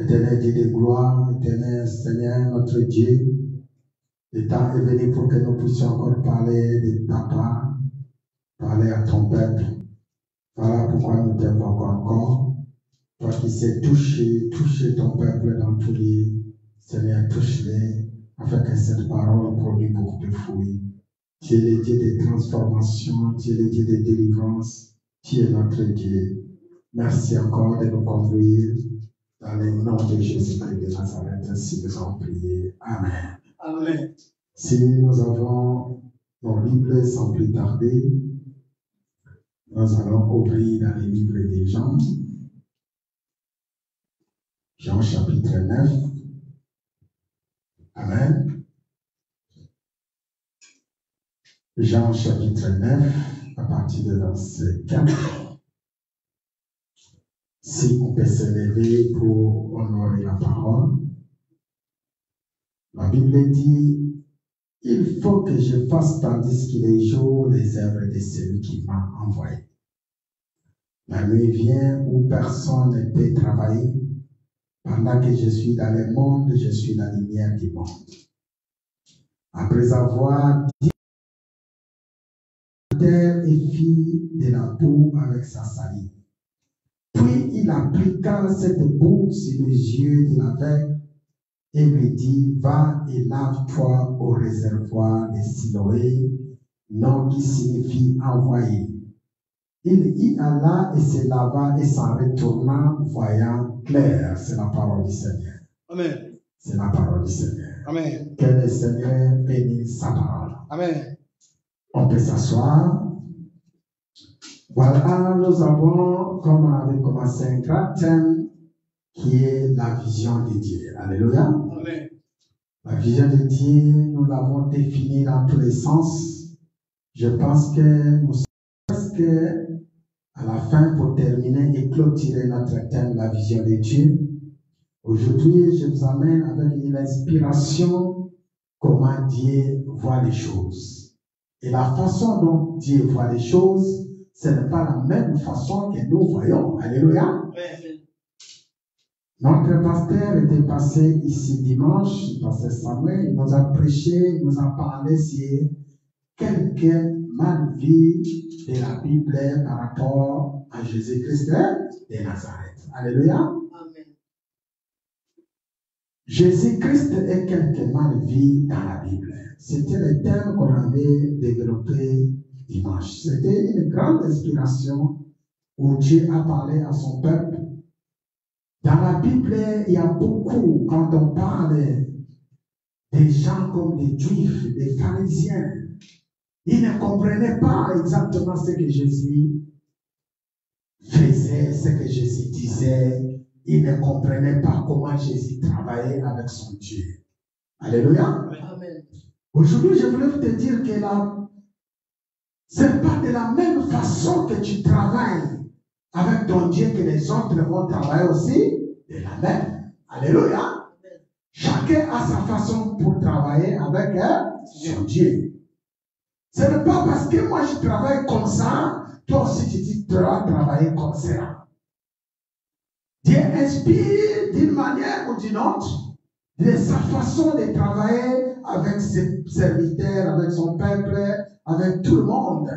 Éternel Dieu de gloire, éternel Seigneur, notre Dieu, le temps est venu pour que nous puissions encore parler de papa, parler à ton peuple. Voilà pourquoi nous t'invoquons encore. Toi qui sais toucher ton peuple dans tous les... Seigneur, touche-les, afin que cette parole produise beaucoup de fruits. Tu es le Dieu de transformation, tu es le Dieu de délivrance, tu es notre Dieu. Merci encore de nous conduire dans le nom de Jésus-Christ de Nazareth, si nous avons prié. Amen. Amen. Si nous avons nos Bibles sans plus tarder, nous allons ouvrir dans les livres des Jean. Jean chapitre 9. Amen. Jean chapitre 9, à partir de verset 4. Si on peut se lever pour honorer la parole. La Bible dit, il faut que je fasse tandis qu'il est jour les œuvres de celui qui m'a envoyé. La nuit vient où personne ne peut travailler. Pendant que je suis dans le monde, je suis la lumière du monde. Après avoir dit, terre et fit de la boue avec sa salive. Puis il appliqua cette boue sur les yeux de l'aveugle et lui dit, va et lave-toi au réservoir de Siloé, nom qui signifie envoyé. Il y alla et se lava et s'en retourna, voyant clair. C'est la parole du Seigneur. Amen. C'est la parole du Seigneur. Amen. Que le Seigneur bénisse sa parole. Amen. On peut s'asseoir. Voilà, nous avons, comme on avait commencé, un grand thème qui est la vision de Dieu. Alléluia. Amen. La vision de Dieu, nous l'avons définie dans tous les sens. Je pense que nous sommes presque à la fin pour terminer et clôturer notre thème, la vision de Dieu. Aujourd'hui, je vous amène avec une inspiration comment Dieu voit les choses. Et la façon dont Dieu voit les choses, ce n'est pas la même façon que nous voyons. Alléluia. Amen. Notre pasteur était passé ici dimanche, pasteur Samuel, il nous a prêché, il nous a parlé sur quelques malvies de la Bible par rapport à Jésus-Christ de Nazareth. Alléluia. Amen. Jésus-Christ est quelques malvies dans la Bible. C'était le thème qu'on avait développé dimanche. C'était une grande inspiration où Dieu a parlé à son peuple. Dans la Bible, il y a beaucoup, quand on parle des gens comme des Juifs, des pharisiens, ils ne comprenaient pas exactement ce que Jésus faisait, ce que Jésus disait. Ils ne comprenaient pas comment Jésus travaillait avec son Dieu. Alléluia. Amen. Aujourd'hui, je voulais te dire que ce n'est pas de la même façon que tu travailles avec ton Dieu que les autres vont travailler aussi de la même. Alléluia. Chacun a sa façon pour travailler avec son Dieu. Ce n'est pas parce que moi je travaille comme ça, toi aussi tu dois travailler comme ça. Dieu inspire d'une manière ou d'une autre de sa façon de travailler avec ses serviteurs, avec son peuple, avec tout le monde.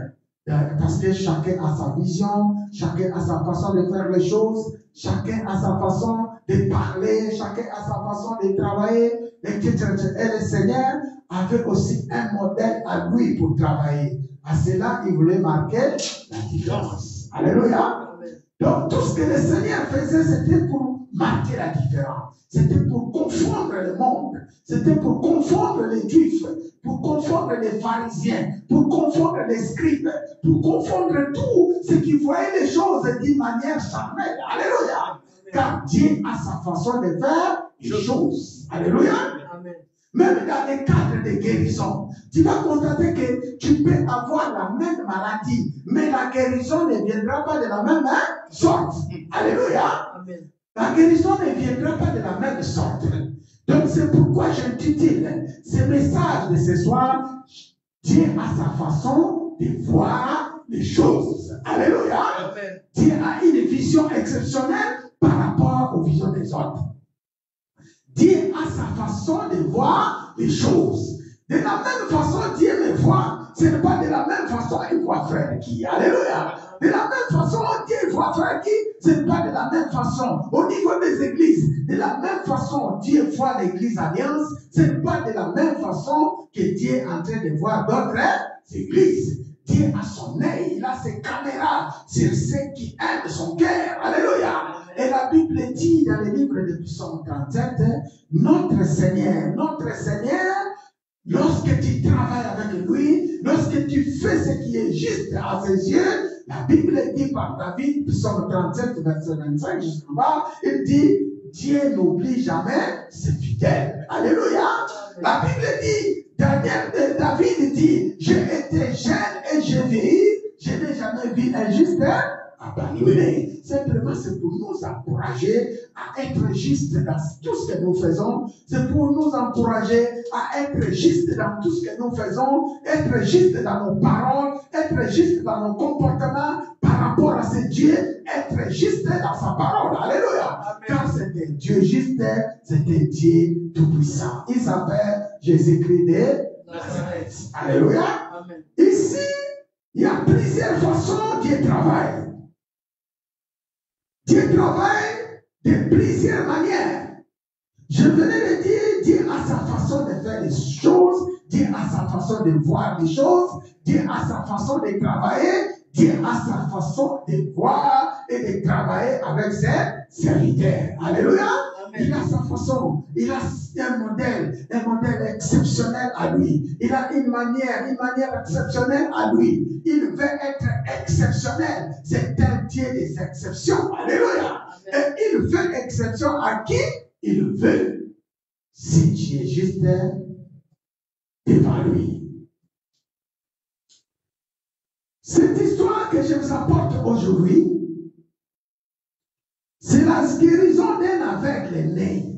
Parce que chacun a sa vision, chacun a sa façon de faire les choses, chacun a sa façon de parler, chacun a sa façon de travailler, etc. Et le Seigneur avait aussi un modèle à lui pour travailler. À cela, il voulait marquer la différence. Alléluia. Donc, tout ce que le Seigneur faisait, c'était pour marquer la différence. C'était pour confondre le monde. C'était pour confondre les Juifs, pour confondre les pharisiens, pour confondre les scribes, pour confondre tout ce qui voyait les choses d'une manière charnelle. Alléluia. Car Dieu a sa façon de faire les choses. Alléluia. Amen. Même dans les cadres de guérison, tu vas constater que tu peux avoir la même maladie, mais la guérison ne viendra pas de la même sorte. Alléluia. Amen. La guérison ne viendra pas de la même sorte. Donc c'est pourquoi j'intitule ce message de ce soir, Dieu a sa façon de voir les choses. Alléluia. Amen. Dieu a une vision exceptionnelle par rapport aux visions des autres. Dieu a sa façon de voir les choses. De la même façon, Dieu me voit. Ce n'est pas de la même façon qu'il voit frère qui. Alléluia. De la même façon, Dieu voit frère qui. Ce n'est pas de la même façon. Au niveau des églises, de la même façon, Dieu voit l'église Alliance. Ce n'est pas de la même façon que Dieu est en train de voir d'autres églises. Dieu a son œil, il a ses caméras sur ceux qui aiment son cœur. Alléluia. Et la Bible dit dans le livre de Psaume 37, notre Seigneur, lorsque tu travailles avec lui, lorsque tu fais ce qui est juste à ses yeux, la Bible dit par David, Psaume 37, verset 25 jusqu'en bas, il dit, Dieu n'oublie jamais ses fidèles. Alléluia. La Bible dit, David dit, j'ai été jeune et j'ai vieilli, je n'ai jamais vu un juste abandonné. Simplement, c'est pour nous encourager à être juste dans tout ce que nous faisons. C'est pour nous encourager à être juste dans tout ce que nous faisons, être juste dans nos paroles, être juste dans nos comportements par rapport à ce Dieu, être juste dans sa parole. Alléluia. Amen. Car c'est un Dieu juste, c'est un Dieu tout-puissant. Il s'appelle Jésus-Christ de Nazareth. Alléluia. Amen. Ici, il y a plusieurs façons Dieu travaille. Dieu travaille de plusieurs manières. Je venais de dire, Dieu a sa façon de faire les choses, Dieu a sa façon de voir les choses, Dieu a sa façon de travailler, Dieu a sa façon de voir et de travailler avec ses serviteurs. Alléluia. Amen. Il a sa façon, il a un modèle exceptionnel à lui. Il a une manière exceptionnelle à lui. Il veut être exceptionnel. C'est un Dieu des exceptions. Alléluia. Amen. Et il fait exception à qui il veut. Si tu es juste devant lui. Cette histoire que je vous apporte aujourd'hui, c'est la guérison d'un aveugle né.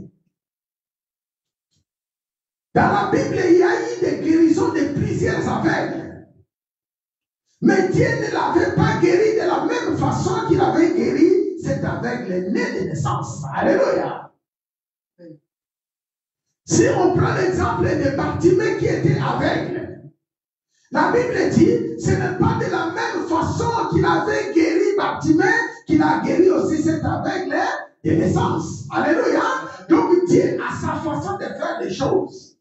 Dans la Bible, il y a eu des guérisons de plusieurs aveugles. Mais Dieu ne l'avait pas guéri de la même façon qu'il avait guéri cet aveugle né de naissance. Alléluia. Si on prend l'exemple de Bartimée qui était aveugle, la Bible dit, ce n'est pas de la même façon qu'il avait guéri Bartimée, qu'il a guéri aussi cet aveugle de naissance. Alléluia. Donc Dieu a sa façon de faire les choses.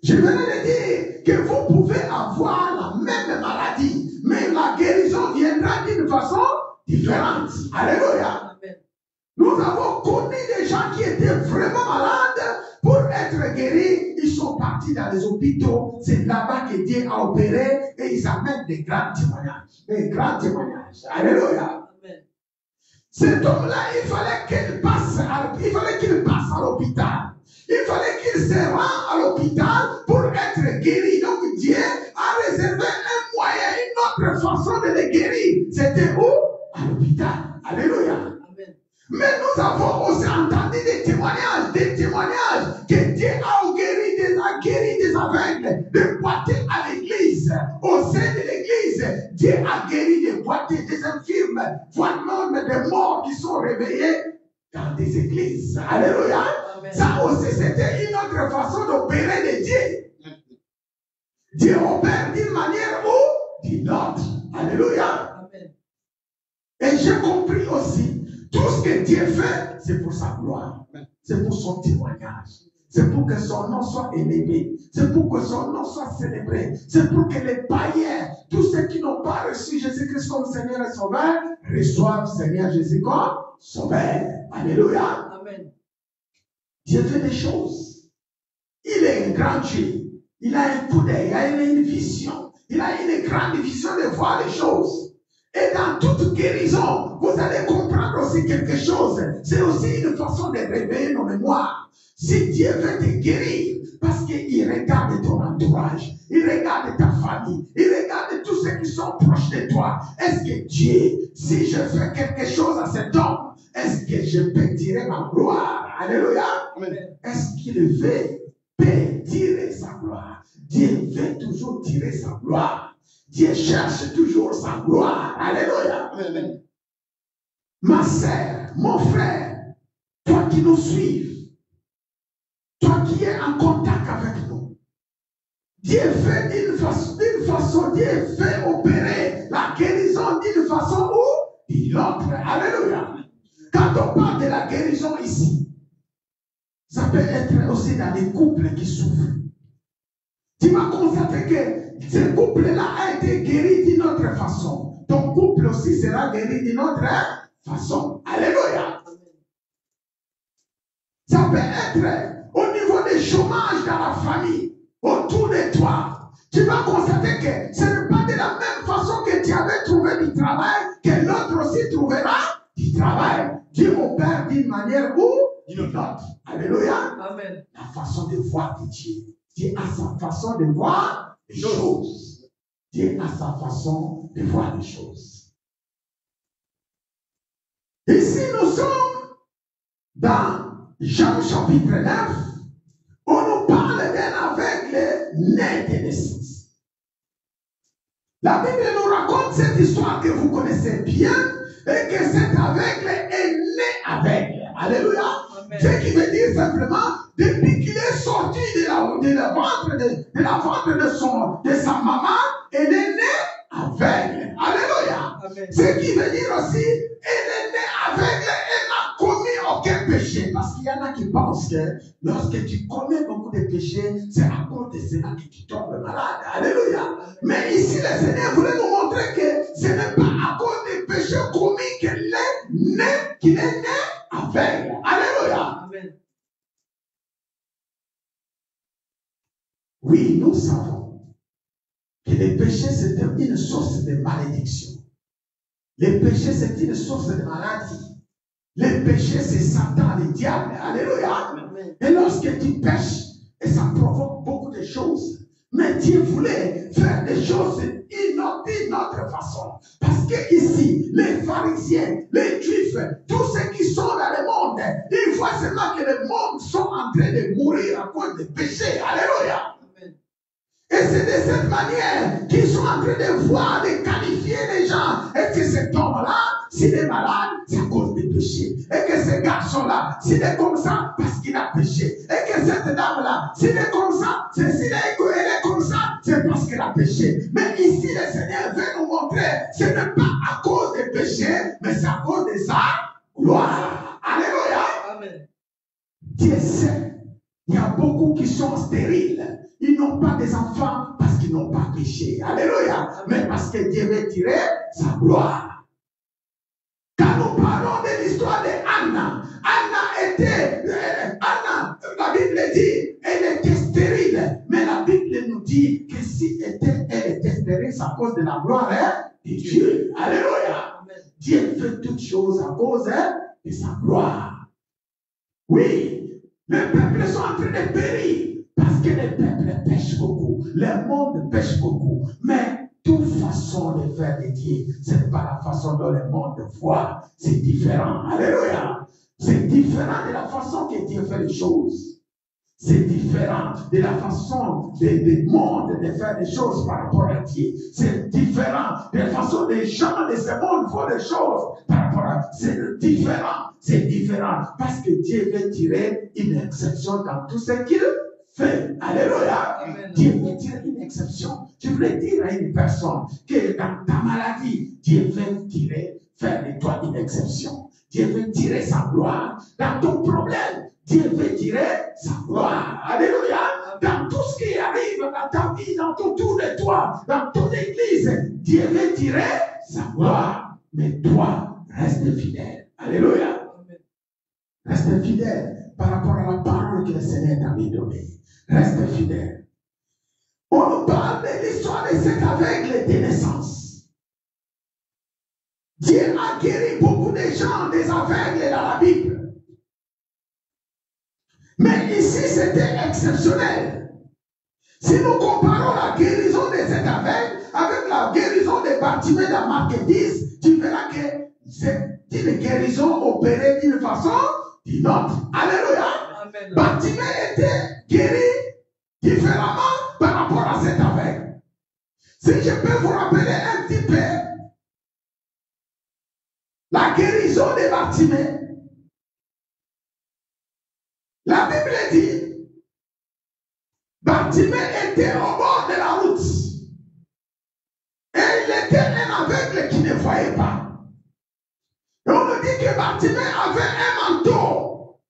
Je venais de dire que vous pouvez avoir la même maladie, mais la guérison viendra d'une façon différente. Alléluia. Nous avons connu des gens qui étaient vraiment malades. Pour être guéris, ils sont partis dans les hôpitaux. C'est là-bas que Dieu a opéré et ils amènent des grands témoignages. Des grands témoignages. Alléluia. Amen. Cet homme-là, il fallait qu'il passe à l'hôpital. Il fallait qu'il se rende à l'hôpital pour être guéri. Donc Dieu a réservé un moyen, une autre façon de le guérir. C'était où? À l'hôpital. Alléluia. Mais nous avons aussi entendu des témoignages que Dieu a guéri des aveugles, des boiteux à l'église. Au sein de l'église, Dieu a guéri des boiteux, des infirmes, voire même des morts qui sont réveillés dans des églises. Alléluia. Amen. Ça aussi, c'était une autre façon d'opérer de Dieu. Dieu opère d'une manière ou d'une autre. Alléluia. Amen. Et j'ai compris aussi, tout ce que Dieu fait, c'est pour sa gloire. C'est pour son témoignage. C'est pour que son nom soit élevé. C'est pour que son nom soit célébré. C'est pour que les païens, tous ceux qui n'ont pas reçu Jésus-Christ comme Seigneur et Sauveur, reçoivent Seigneur Jésus comme Sauveur. Alléluia. Amen. Dieu fait des choses. Il est un grand Dieu. Il a un coup d'œil. Il a une vision. Il a une grande vision de voir les choses. Et dans toute guérison, vous allez comprendre aussi quelque chose. C'est aussi une façon de réveiller nos mémoires. Si Dieu veut te guérir, parce qu'il regarde ton entourage, il regarde ta famille, il regarde tous ceux qui sont proches de toi. Est-ce que Dieu, si je fais quelque chose à cet homme, est-ce que je peux tirer ma gloire? Alléluia. Amen. Est-ce qu'il peut tirer sa gloire? Dieu veut toujours tirer sa gloire. Dieu cherche toujours sa gloire. Alléluia. Amen. Ma sœur, mon frère, toi qui nous suives, qui est en contact avec nous. Dieu fait d'une façon, Dieu fait opérer la guérison d'une façon ou d'une autre. Alléluia. Quand on parle de la guérison ici, ça peut être aussi dans des couples qui souffrent. Tu vas constater que ce couple-là a été guéri d'une autre façon. Ton couple aussi sera guéri d'une autre façon. Alléluia. Ça peut être au niveau des chômages dans la famille, autour de toi. Tu vas constater que ce n'est pas de la même façon que tu avais trouvé du travail que l'autre aussi trouvera du travail. Dieu opère d'une manière ou d'une autre. Alléluia. Amen. La façon de voir de Dieu. Dieu a sa façon de voir les choses. Dieu a sa façon de voir les choses. Ici, nous sommes dans Jean chapitre 9. On nous parle d'un aveugle né de naissance. La Bible nous raconte cette histoire que vous connaissez bien et que cet aveugle est né aveugle. Alléluia. Amen. Ce qui veut dire simplement, depuis qu'il est sorti de la ventre de sa maman, elle est née aveugle. Alléluia. Amen. Ce qui veut dire aussi, elle est née aveugle, elle n'a commis aucun péché. Parce qu'il y en a qui pensent que lorsque tu commets beaucoup de péchés, c'est à cause de cela que tu tombes malade. Alléluia. Mais ici, le Seigneur voulait nous montrer que ce n'est pas à cause des péchés commis qu'il est né aveugle. Alléluia. Amen. Oui, nous savons que les péchés, c'est une source de malédiction. Les péchés, c'est une source de maladie. Les péchés, c'est Satan, le diable. Alléluia. Amen. Et lorsque tu pêches, et ça provoque beaucoup de choses. Mais Dieu voulait faire des choses d'une autre façon. Parce que ici, les pharisiens, les juifs, tous ceux qui sont dans le monde, ils voient seulement que le monde sont en train de mourir à cause des péchés. Alléluia. Et c'est de cette manière qu'ils sont en train de voir, de qualifier les gens. Et que cet homme-là, s'il est malade, c'est à cause des péchés. Et que ce garçon-là, s'il est comme ça, parce qu'il a péché. Et que cette dame-là, s'il est comme ça, elle est comme ça, c'est parce qu'elle a péché. Mais ici, le Seigneur veut nous montrer, ce n'est pas à cause des péchés, mais c'est à cause de sa gloire. Alléluia. Amen. Dieu sait, il y a beaucoup qui sont stériles. Ils n'ont pas des enfants parce qu'ils n'ont pas péché. Alléluia. Mais parce que Dieu veut tirer sa gloire. Quand nous parlons de l'histoire d'Anna, Anna, la Bible dit, elle était stérile. Mais la Bible nous dit que si elle était stérile, c'est à cause de la gloire de Dieu. Alléluia. Amen. Dieu fait toutes choses à cause de sa gloire. Oui, les peuples sont en train de périr. Parce que les peuples pêchent beaucoup, le monde pêche beaucoup, mais toute façon de faire de Dieu, ce n'est pas la façon dont le monde voit, c'est différent. Alléluia. C'est différent de la façon que Dieu fait les choses. C'est différent de la façon du monde de faire les choses par rapport à Dieu. C'est différent de la façon des gens de ce monde font les choses par rapport à Dieu. C'est différent. C'est différent parce que Dieu veut tirer une exception dans tout ce qu'il fait. Alléluia. Amen. Dieu veut tirer une exception. Je voulais dire à une personne que dans ta maladie, Dieu veut faire de toi une exception. Dieu veut tirer sa gloire. Dans ton problème, Dieu veut tirer sa gloire. Alléluia. Dans tout ce qui arrive dans ta vie, dans tout autour de toi, dans toute l'église, Dieu veut tirer sa gloire. Mais toi, reste fidèle. Alléluia. Reste fidèle par rapport à la parole que le Seigneur t'a donnée. Reste fidèle. On nous parle de l'histoire de cet aveugle de naissance. Dieu a guéri beaucoup de gens, des aveugles dans la Bible. Mais ici, c'était exceptionnel. Si nous comparons la guérison de cet aveugle avec la guérison de Bartimée dans Marc 10, tu verras que c'est une guérison opérée d'une façon ou d'une autre. Alléluia. Bartimée était guéri différemment par rapport à cet aveugle. Si je peux vous rappeler un petit peu la guérison de Bartimée, la Bible dit Bartimée était au bord de la route. Et il était un aveugle qui ne voyait pas. Et on nous dit que Bartimée avait un manteau.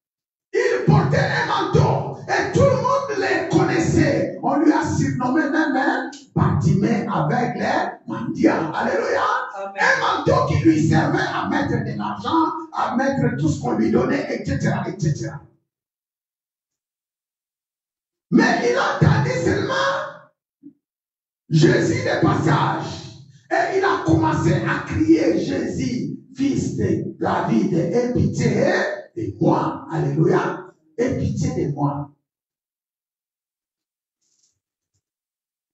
Il portait un manteau. Et tout le monde les connaissait. On lui a surnommé même Bartimée aveugle mendiant. Alléluia. Amen. Un manteau qui lui servait à mettre de l'argent, à mettre tout ce qu'on lui donnait, etc., etc. Mais il a entendu seulement Jésus de passage. Et il a commencé à crier, Jésus, fils de David, aie pitié de moi. Alléluia. Aie pitié de moi.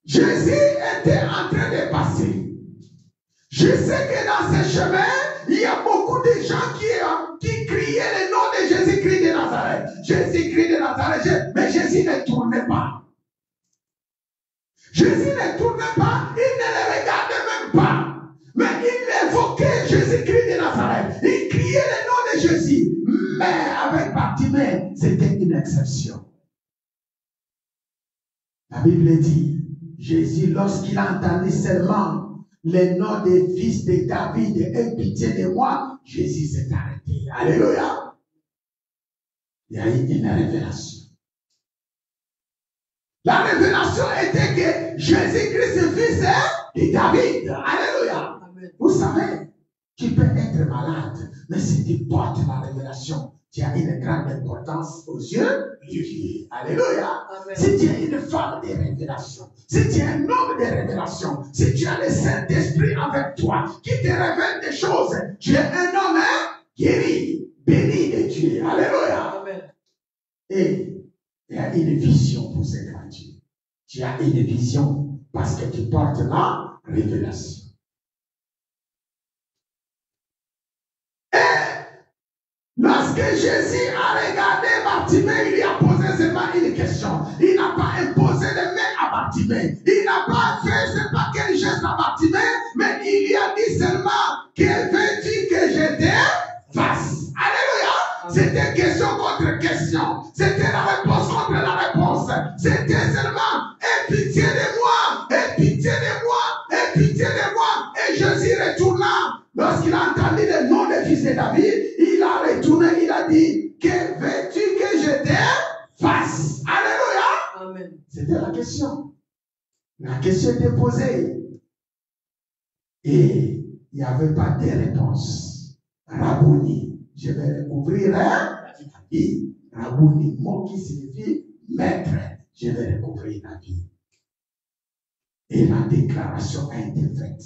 Jésus était en train de passer. Je sais que dans ce chemin, il y a beaucoup de gens qui criaient le nom de Jésus-Christ de Nazareth. Jésus-Christ de Nazareth, mais Jésus ne tournait pas. Jésus ne tournait pas, il ne les regardait même pas. Mais il évoquait Jésus-Christ de Nazareth. Il criait le nom de Jésus. Mais avec Bartimée, c'était une exception. La Bible dit, Jésus, lorsqu'il a entendu seulement le nom des fils de David, aie pitié de moi, Jésus s'est arrêté. Alléluia. Il y a eu une révélation. La révélation était que Jésus-Christ est fils de David. Alléluia. Amen. Vous savez, tu peux être malade, mais si tu portes la révélation, tu as une grande importance aux yeux de Dieu. Alléluia. Amen. Si tu es une femme de révélation, si tu es un homme de révélation, si tu as le Saint-Esprit avec toi, qui te révèle des choses, tu es un homme guéri, béni de Dieu. Alléluia. Amen. Et il y a une vision pour ces gratuits. Tu as une vision parce que tu portes la révélation. Et lorsque Jésus a regardé Bartimée, il lui a posé seulement une question. Il n'a pas imposé les mains à Bartimée. Il n'a pas fait, je ne sais pas quel geste à Bartimée, mais il lui a dit seulement, que veux-tu que je te fasse? Alléluia. C'était question contre question. C'était la réponse contre la réponse. C'était seulement, aie pitié de moi, aie pitié de moi, aie pitié de moi. Et Jésus retourna. Lorsqu'il a entendu le nom des fils de David, il a retourné, il a dit, que veux-tu que je te fasse? Alléluia. Amen. C'était la question. La question était posée. Et il n'y avait pas de réponse. Rabouni. Je vais recouvrir la vie. Rabouni, mot qui signifie maître. Je vais recouvrir la vie. Et la déclaration a été faite.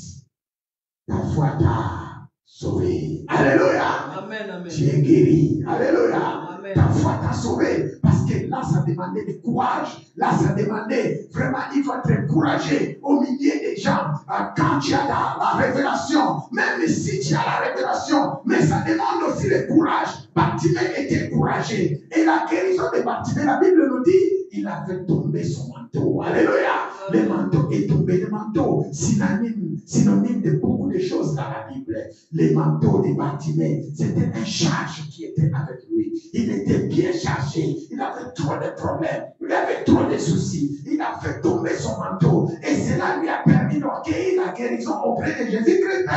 Ta foi t'a sauvé. Alléluia. Amen, amen. Tu es guéri. Alléluia. Amen. Ta foi t'a sauvé. Parce que là, ça demandait du courage. Là, ça demandait vraiment, il faut être encouragé au milieu des gens. Quand tu as la révélation, même si tu as la révélation, mais ça demande aussi le courage. Bartimée était courageux. Et la guérison de Bartimée, la Bible nous dit, il avait tombé son manteau. Alléluia. Le manteau est tombé. Le manteau, synonyme de beaucoup de choses dans la Bible. Le manteau de Bartimée, c'était un charge qui était avec lui. Il était bien chargé. Il avait trop de problèmes. Il avait trop de soucis. Il a fait tomber son manteau. Et cela lui a permis d'accueillir la guérison auprès de Jésus-Christ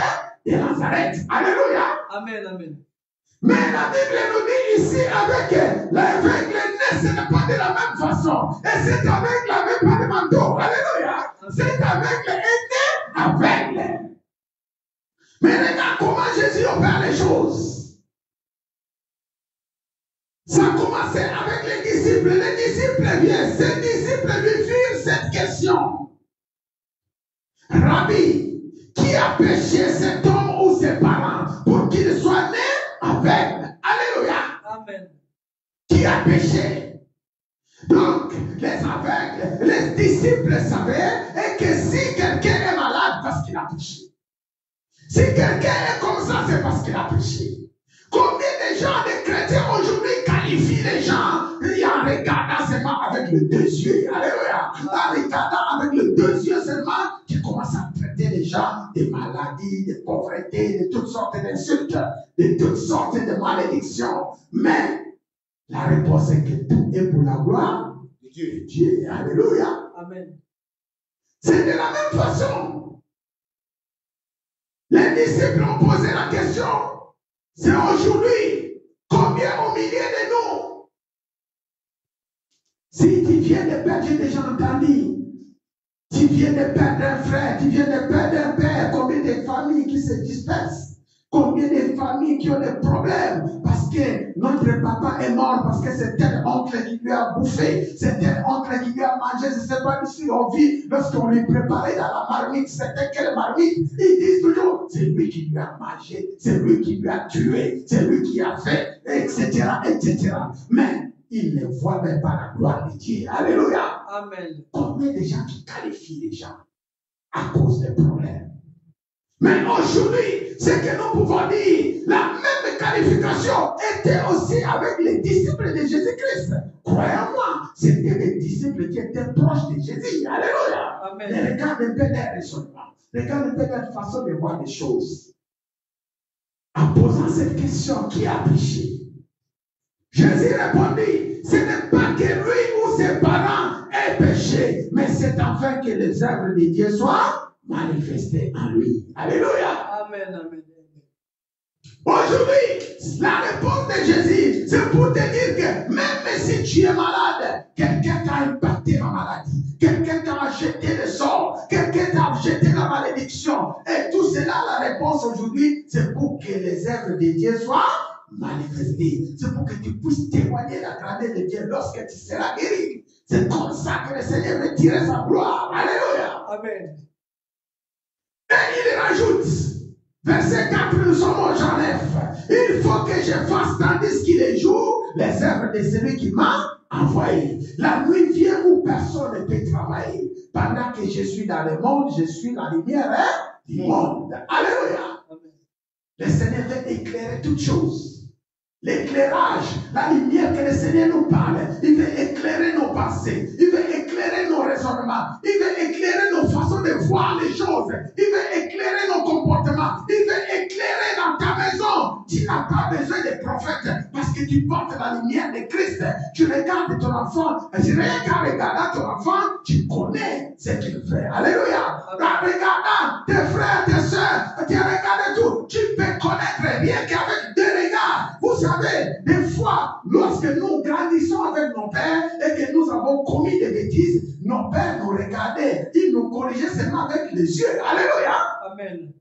de Nazareth. Alléluia. Amen, amen. Mais la Bible nous dit ici avec l'aveugle né, ce n'est pas de la même façon. Et cet aveugle n'avait pas de manteau. Alléluia. Cet aveugle était aveugle. Mais regarde comment Jésus opère les choses. Ça a commencé avec les disciples. Les disciples viennent. Ces disciples lui firent cette question. Rabbi, qui a péché, cet homme ou ses parents pour qu'il soit né aveugle? Alléluia. Amen. Qui a péché? Donc, les aveugles, les disciples savaient et que si quelqu'un est malade parce qu'il a péché. Si quelqu'un est comme ça, c'est parce qu'il a péché. Combien de gens, de chrétiens aujourd'hui qualifient les gens en regardant seulement avec les deux yeux? Alléluia. En regardant avec les deux yeux seulement, tu commences à traiter les gens de maladies, de pauvreté, de toutes sortes d'insultes, de toutes sortes de malédictions. Mais la réponse est que tout est pour la gloire de Dieu est Dieu. Alléluia. Amen. C'est de la même façon. Les disciples ont posé la question. C'est aujourd'hui. Combien au milieu de nous? Si tu viens de perdre, j'ai déjà entendu. Tu viens de perdre un frère, tu viens de perdre un père. Combien de familles qui se dispersent? Combien de familles qui ont des problèmes parce que notre papa est mort, parce que c'est tel oncle qui lui a bouffé, c'est tel oncle qui lui a mangé, je ne sais pas si on vit, lorsqu'on lui préparait dans la marmite, c'était quelle marmite? Ils disent toujours, c'est lui qui lui a mangé, c'est lui qui lui a tué, c'est lui qui a fait, etc., etc. Mais ils ne voient même pas la gloire de Dieu. Alléluia. Amen. Combien de gens qui qualifient les gens à cause des problèmes? Mais aujourd'hui, ce que nous pouvons dire, la même qualification était aussi avec les disciples de Jésus-Christ. Croyez-moi, c'était des disciples qui étaient proches de Jésus. Alléluia. Amen. Mais regarde un peu leur raisonnement. Regarde un peu leur façon de voir les choses. En posant cette question, qui a péché? Jésus répondit, ce n'est pas que lui ou ses parents aient péché, mais c'est afin que les œuvres de Dieu soient manifestées en lui. Alléluia. Amen. Amen. Aujourd'hui, la réponse de Jésus, c'est pour te dire que même si tu es malade, quelqu'un t'a impacté la maladie, quelqu'un t'a jeté le sort, quelqu'un t'a jeté la malédiction. Et tout cela, la réponse aujourd'hui, c'est pour que les œuvres de Dieu soient manifestées. C'est pour que tu puisses témoigner la grandeur de Dieu lorsque tu seras guéri. C'est comme ça que le Seigneur veut tirer sa gloire. Alléluia. Amen. Et il rajoute, verset 4, nous sommes au Jean 9. Il faut que je fasse tandis qu'il est jour les œuvres de celui qui m'a envoyé. La nuit vient où personne ne peut travailler. Pendant que je suis dans le monde, je suis la lumière du monde. Alléluia. Amen. Le Seigneur veut éclairer toutes choses. L'éclairage, la lumière que le Seigneur nous parle, il veut éclairer nos pensées, il veut éclairer nos raisonnements, il veut éclairer nos façons de voir les choses, il veut éclairer nos comportements, il veut éclairer dans ta maison. Tu n'as pas besoin de prophètes parce que tu portes la lumière de Christ. Tu regardes ton enfant, et tu regardes ton enfant, tu connais ce qu'il fait. Alléluia. En regardant tes frères, tes soeurs, tu regardes tout, tu peux connaître rien qu'avec deux regards. Vous savez, des fois, lorsque nous grandissons avec nos pères et que nous avons commis des bêtises, nos pères nous regardaient, ils nous corrigeaient seulement avec les yeux. Alléluia. Amen.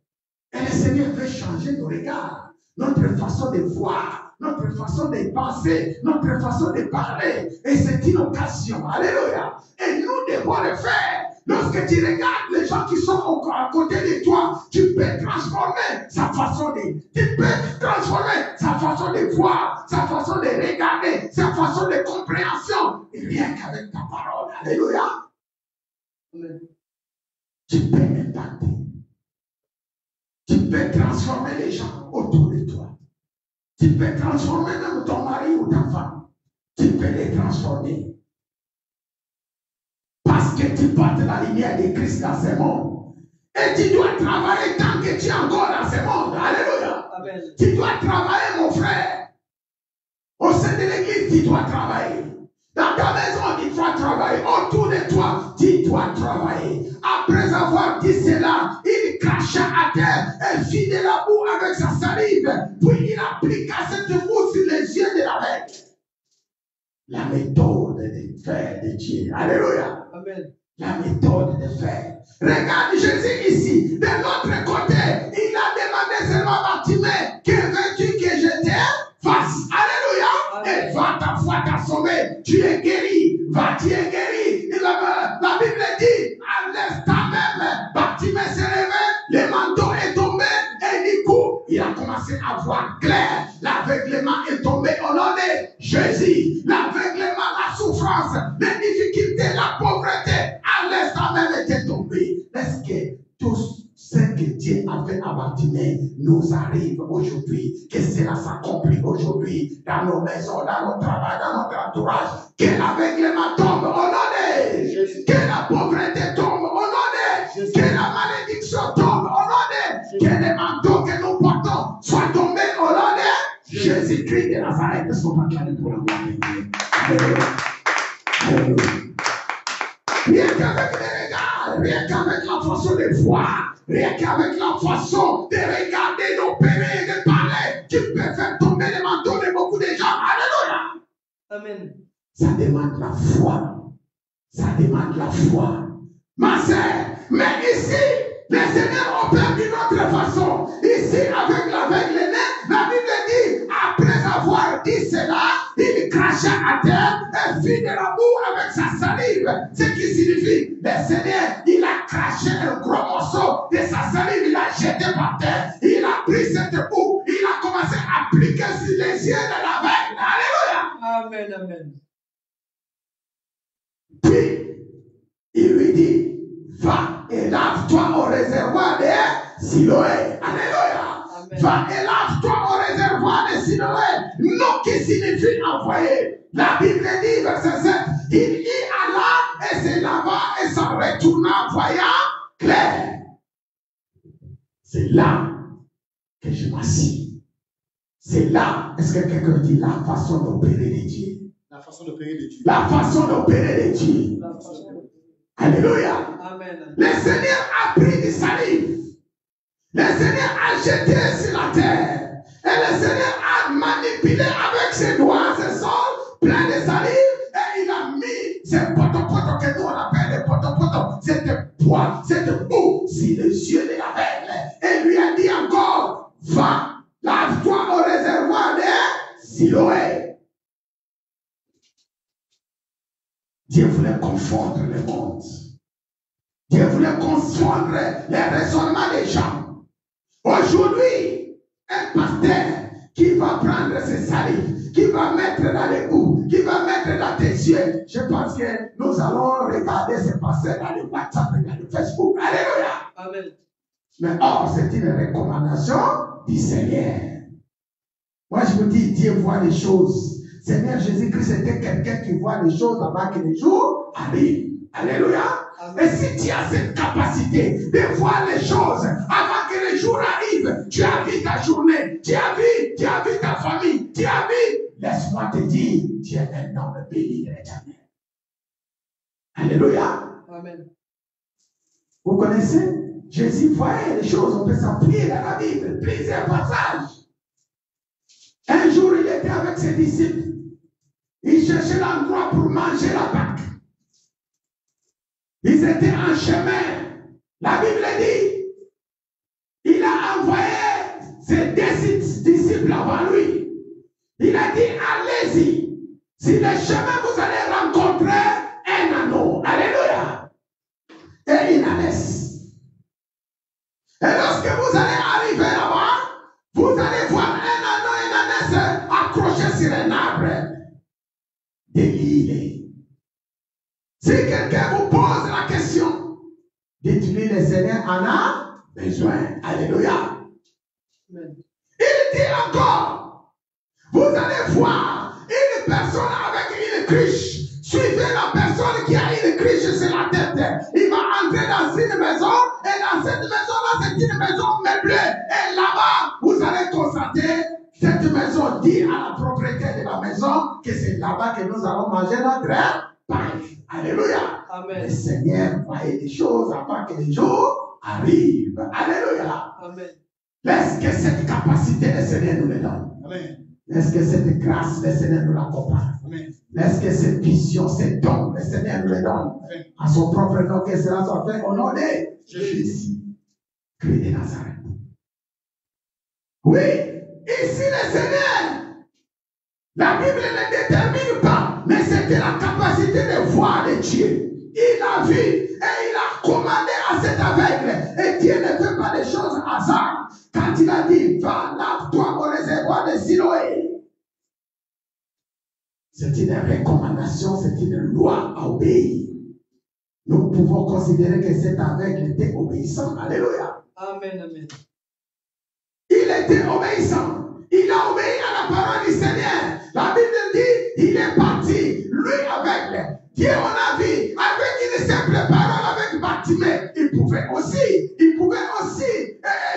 Et le Seigneur veut changer nos regards, notre façon de voir, notre façon de penser, notre façon de parler. Et c'est une occasion. Alléluia. Et nous devons le faire. Lorsque tu regardes les gens qui sont à côté de toi, tu peux transformer sa façon de voir, sa façon de regarder, sa façon de compréhension. Et rien qu'avec ta parole. Alléluia. Amen. Tu peux impacter. Tu peux transformer les gens autour de toi. Tu peux transformer même ton mari ou ta femme. Tu peux les transformer. Parce que tu portes la lumière de Christ dans ce monde. Et tu dois travailler tant que tu es encore dans ce monde. Alléluia. Amen. Tu dois travailler, mon frère. Au sein de l'église, tu dois travailler. Dans ta maison, tu dois travailler. Autour de toi, tu dois travailler. Après avoir dit cela, il cracha à terre et fit de la boue avec sa salive. Puis il appliqua cette boue sur les yeux de la bête. La méthode de faire de Dieu. Alléluia. Amen. La méthode de faire. Regarde Jésus ici. De l'autre côté, il a demandé seulement à Bartimée, que veux-tu que je te fasse? Alléluia. Et va, ta foi t'a sauvé. Tu es guéri. Va, tu es guéri. La Bible dit, à l'instant même, Bartimée s'est levé, le manteau est tombé, et du coup, il a commencé à voir clair. L'aveuglement est tombé au nom de Jésus. L'aveuglement, la souffrance, les difficultés, la pauvreté, à l'instant même était tombé. Est-ce que tout ce que Dieu a fait à Bartimée nous arrive aujourd'hui? Que cela s'accomplit aujourd'hui dans nos maisons, dans nos travaux, dans notre entourage? Que l'aveuglement tombe au nom de Jésus. Que la pauvreté tombe au nom de Jésus. Que la malédiction tombe au nom de Jésus. Que les manteaux que nous portons soient tombés au nom de Jésus-Christ de Nazareth. Est-ce qu'on va acclamer pour la gloire de Dieu? Alléluia. Rien qu'avec les regards, rien qu'avec la façon de voir, rien qu'avec la façon de regarder, d'opérer, de parler, tu peux faire tomber les manteaux de beaucoup de gens. Alléluia. Amen. Ça demande la foi. Ça demande la foi. Ma sœur, mais ici, le Seigneur opère d'une autre façon. Ici, avec l'aveuglement, la Bible dit, après avoir dit cela, il cracha à terre et fit de la boue avec sa salive. Ce qui signifie, le Seigneur, il a craché un gros morceau de sa salive, il l'a jeté par terre, il a pris cette boue, il a commencé à appliquer sur les yeux de l'aveugle. Alléluia. Amen, amen. Puis, il lui dit, va et lave-toi au réservoir de Siloé. Alléluia. Amen. Va et lave-toi au réservoir de Siloé. Non qui signifie envoyer. La Bible dit, verset 7, il y alla et se lava et s'en retourna voyant clair. C'est là que je m'assis. C'est là, est-ce que quelqu'un dit la façon d'opérer de Dieu? La façon d'opérer de Dieu. La façon d'opérer de Dieu. La façon d'opérer. Alléluia. Amen. Le Seigneur a pris du salive. Le Seigneur a jeté sur la terre. Et le Seigneur a manipulé avec ses doigts, ses sols, plein de salive. Et il a mis ces potos que nous on appelle les potos. Cette poids, cette boue sur les yeux de l'aveugle. Et lui a dit encore, va, lave-toi au réservoir de Siloé. Dieu voulait confondre le monde. Dieu voulait confondre les raisonnements des gens. Aujourd'hui, un pasteur qui va prendre ses salives, qui va mettre dans les bouts, qui va mettre dans tes yeux. Je pense que nous allons regarder ces pasteurs dans le WhatsApp et dans le Facebook. Alléluia. Amen. Mais or, c'est une recommandation du Seigneur. Moi, je vous dis, Dieu voit les choses. Seigneur Jésus-Christ était quelqu'un qui voit les choses avant que les jours arrivent. Alléluia. Amen. Et si tu as cette capacité de voir les choses avant que les jours arrivent, tu as vu ta journée, tu as vu ta famille, tu as vu, laisse-moi te dire, tu es un homme béni de l'Éternel. Alléluia. Amen. Vous connaissez? Jésus voyait les choses, on peut s'appuyer dans la Bible, plusieurs passages. Un jour, il était avec ses disciples. Il cherchait l'endroit pour manger la Pâque. Ils étaient en chemin. La Bible dit, il a envoyé ses 10 disciples avant lui. Il a dit, allez-y. Si le chemin vous allez rencontrer un anneau. Alléluia. Et une ânesse. Et lorsque vous allez arriver là-bas, vous allez voir un anneau et une ânesse accrochés sur un arbre. Déliez. Si quelqu'un vous pose la question, dites-lui le Seigneur en a besoin. Alléluia. Amen. Il dit encore, vous allez voir une personne avec une cruche. Suivez la personne qui a une cruche sur la tête. Il va entrer dans une maison et dans cette maison-là, c'est une maison meublée. Et là-bas, vous allez constater cette maison dit à la propriétaire de la maison que c'est là-bas que nous allons manger notre pain. Alléluia. Amen. Le Seigneur voyait les choses avant que les jours arrivent. Alléluia. Amen. Laisse que cette capacité, le Seigneur nous le donne. Amen. Laisse que cette grâce, le Seigneur nous l'accompagne. Amen. Laisse que cette vision, ces dons, le Seigneur nous le donne. Amen. À son propre nom, que cela soit fait au nom de Jésus, Christ de Nazareth. Oui, ici le Seigneur, la Bible ne détermine pas, mais c'était la capacité de voir de Dieu. Il a vu et il a commandé à cet aveugle. Et Dieu ne fait pas des choses à hasard. Quand il a dit, va, lave-toi au réservoir de Siloé. C'est une recommandation, c'est une loi à obéir. Nous pouvons considérer que cet aveugle était obéissant. Alléluia. Amen. Amen. Il était obéissant. Il a obéi à la parole du Seigneur. La Bible dit, il est parti, lui aveugle. Dieu on a vu, avec une simple parole, avec Bartimée, il pouvait aussi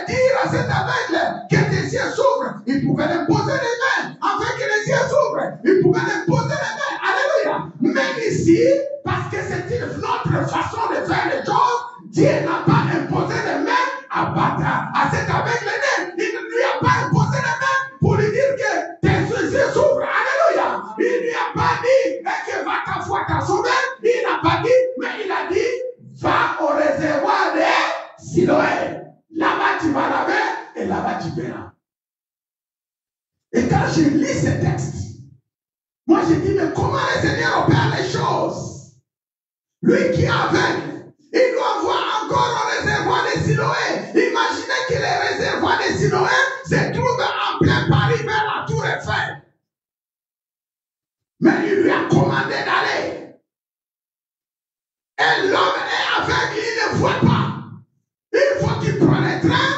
dire à cet aveugle que tes yeux s'ouvrent. Il pouvait imposer les mains afin que les yeux s'ouvrent. Il pouvait imposer les mains. Alléluia. Mais ici, ici parce que c'est une autre façon de faire les choses. Dieu n'a pas imposé les mains à cet aveugle-né. Il ne lui a pas imposé les mains pour lui dire que tes yeux s'ouvrent. Alléluia. Il ne lui a pas dit que va ta foi t'a sauvé. Il n'a pas dit, mais il a dit va au réservoir de Siloé. Là-bas tu vas laver et là-bas tu verras. Et quand je lis ce texte, moi je dis mais comment le Seigneur opère les choses? Lui qui est aveugle, il doit voir encore au réservoir de Siloé. Imaginez que le réservoir de Siloé se trouve en plein Paris vers la Tour Eiffel. Mais il lui a commandé d'aller. Et l'homme est aveugle, il ne voit pas. Il faut qu'il prenne le train,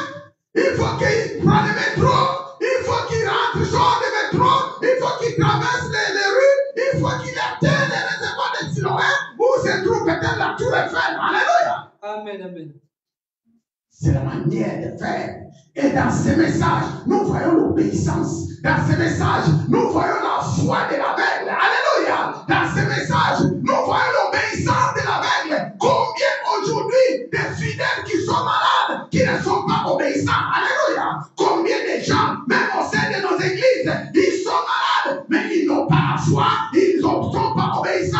il faut qu'il prenne le métro, il faut qu'il rentre sur le métro, il faut qu'il traverse les rues, il faut qu'il atteigne le réservoir de Siloé où se trouve peut-être la Tour Eiffel. Alléluia. Amen, amen. C'est la manière de faire. Et dans ce message, nous voyons l'obéissance. Dans ce message, nous voyons la foi de l'aveugle. Alléluia. Dans ce message, nous voyons l'obéissance de l'aveugle. Combien aujourd'hui de fidèles qui sont malades, qui ne sont pas obéissants. Alléluia. Combien de gens, même au sein de nos églises, ils sont malades, mais ils n'ont pas la foi, ils ne sont pas obéissants.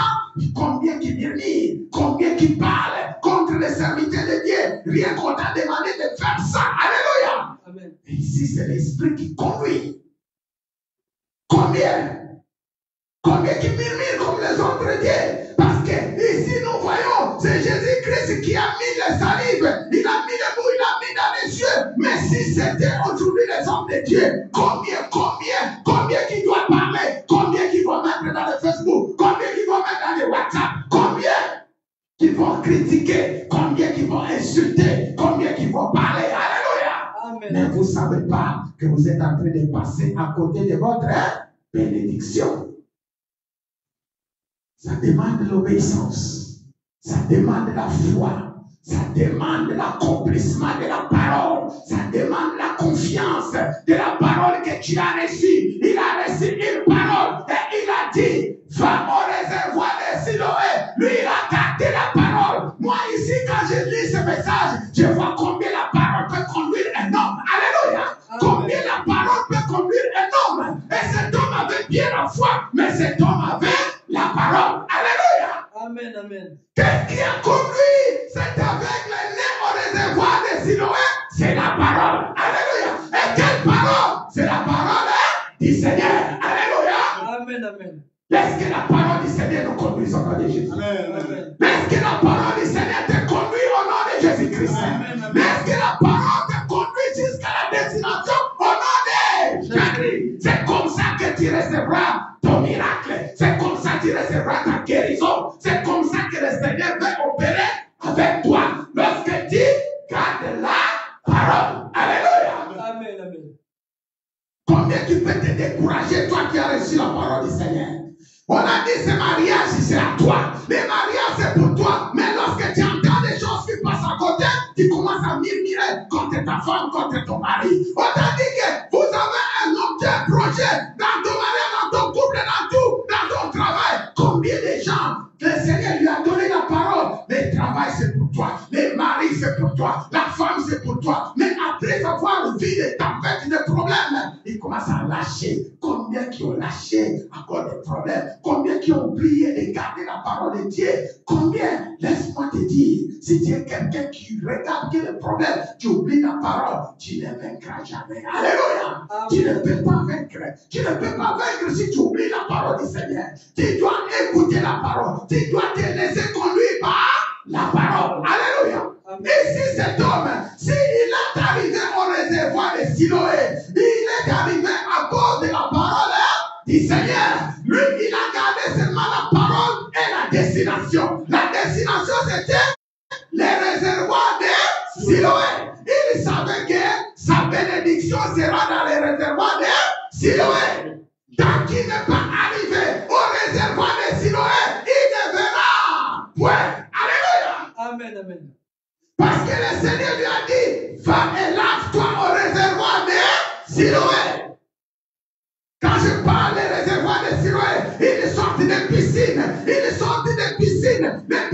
Combien qui murmurent, combien qui parlent contre les serviteurs de Dieu, rien qu'on t'a demandé de faire ça. Alléluia. Amen. Et ici, c'est l'esprit qui conduit. Combien qui murmurent comme les autres dieux? Parce que ici, nous voyons, c'est Jésus-Christ qui a mis les salives, il a mis le bout, il a mis dans les yeux. Mais si c'était aujourd'hui les hommes de Dieu, combien qui doit parler, combien qui vont mettre dans le Facebook, combien qui vont mettre dans le WhatsApp, combien qui vont critiquer, combien qui vont insulter, combien qui vont parler. Alléluia. Amen. Mais vous ne savez pas que vous êtes en train de passer à côté de votre bénédiction. Ça demande l'obéissance. Ça demande la foi. Ça demande l'accomplissement de la parole. Ça demande la confiance de la parole que tu as reçue. Il a reçu une parole et il a dit, va au réservoir de Siloé. Lui, il a gardé la parole. Moi, ici, quand je lis ce message, je vois combien la parole peut conduire un homme. Alléluia. Combien la parole peut conduire un homme. Et cet homme avait bien la foi, mais cet homme avait la parole. Alléluia. Amen, amen. Qu'est-ce qui a conduit cet aveugle né au réservoir de Siloé? C'est la parole. Alléluia. Et quelle parole? C'est la parole du Seigneur. Alléluia. Amen, amen. Laisse que la parole du Seigneur nous conduise au nom de Jésus. Amen, amen. Laisse que la parole du Seigneur te conduise au nom de Jésus-Christ. Laisse que la parole te conduise jusqu'à la destination au nom de Jésus. C'est comme ça que tu recevras ton miracle. C'est comme ça que tu recevras ta guérison. C'est comme ça que le Seigneur veut opérer avec toi. Lorsque tu gardes la parole. Alléluia. Amen, amen. Combien tu peux te décourager, toi qui as reçu la parole du Seigneur? On a dit ce mariage, c'est à toi. Le mariage, c'est pour toi. Mais lorsque tu entends des choses qui passent à côté, tu commences à murmurer contre ta femme, contre ton mari. On t'a dit que vous avez un autre projet dans ton mariage, dans ton couple, dans tout, dans ton travail. Combien de gens, le Seigneur lui a donné la parole. Le travail, c'est pour toi. Le mari, c'est pour toi. La femme, c'est pour toi. Mais après avoir vu des tempêtes, des problèmes, ils commencent à lâcher. Combien qui ont lâché à cause des problèmes? Combien qui ont oublié de garder la parole de Dieu? Combien? Laisse-moi te dire, si tu es quelqu'un qui regarde que le problème, tu oublies la parole, tu ne vaincras jamais. Alléluia. Amen. Tu ne peux pas vaincre. Tu ne peux pas vaincre si tu oublies la parole du Seigneur. Tu dois écouter la parole. Tu dois te laisser conduire par la parole. Alléluia. Amen. Et si cet homme, s'il est arrivé au réservoir de Siloé, il est arrivé à cause de la parole du Seigneur. Lui, il a gardé seulement la parole et la destination. La destination, c'était les réservoirs de Siloé. Il savait que sa bénédiction sera dans les réservoirs de Siloé. Tant qu'il n'est pas arrivé au réservoir de Siloé, il ne verra point. Alléluia. Amen, amen. Parce que le Seigneur lui a dit, va et lave-toi au réservoir de Siloé. Quand je parle des réservoirs de Siloé, ils sortent des piscines, ils sortent des